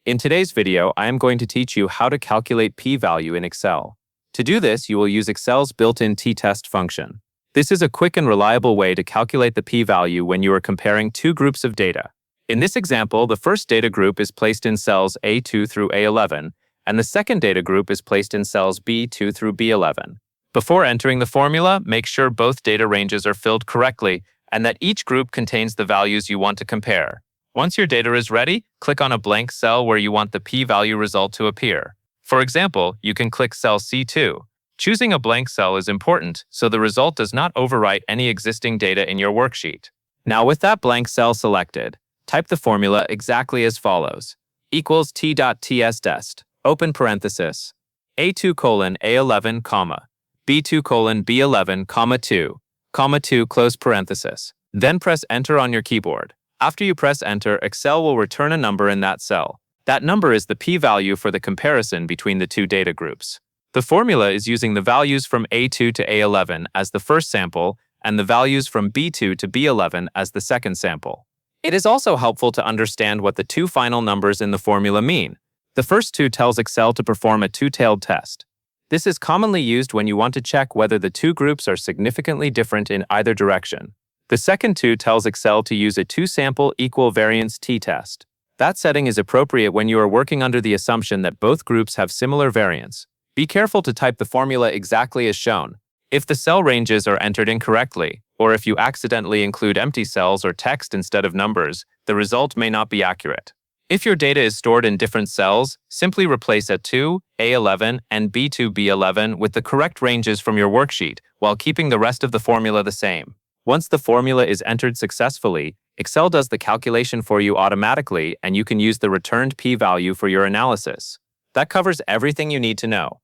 In today's video, I am going to teach you how to calculate p-value in Excel. To do this, you will use Excel's built-in ttest function. This is a quick and reliable way to calculate the p-value when you are comparing two groups of data. In this example, the first data group is placed in cells A2 through A11, and the second data group is placed in cells B2 through B11. Before entering the formula, make sure both data ranges are filled correctly and that each group contains the values you want to compare. Once your data is ready, click on a blank cell where you want the p-value result to appear. For example, you can click cell C2. Choosing a blank cell is important so the result does not overwrite any existing data in your worksheet. Now with that blank cell selected, type the formula exactly as follows. Equals t.ttest, open parenthesis, A2 colon A11, comma, B2 colon B11, comma 2, close parenthesis. Then press enter on your keyboard. After you press enter, Excel will return a number in that cell. That number is the p-value for the comparison between the two data groups. The formula is using the values from A2 to A11 as the first sample and the values from B2 to B11 as the second sample. It is also helpful to understand what the two final numbers in the formula mean. The first two tells Excel to perform a two-tailed test. This is commonly used when you want to check whether the two groups are significantly different in either direction. The second two tells Excel to use a two-sample equal variance t-test. That setting is appropriate when you are working under the assumption that both groups have similar variance. Be careful to type the formula exactly as shown. If the cell ranges are entered incorrectly, or if you accidentally include empty cells or text instead of numbers, the result may not be accurate. If your data is stored in different cells, simply replace A2, A11, and B2, B11 with the correct ranges from your worksheet while keeping the rest of the formula the same. Once the formula is entered successfully, Excel does the calculation for you automatically and you can use the returned p-value for your analysis. That covers everything you need to know.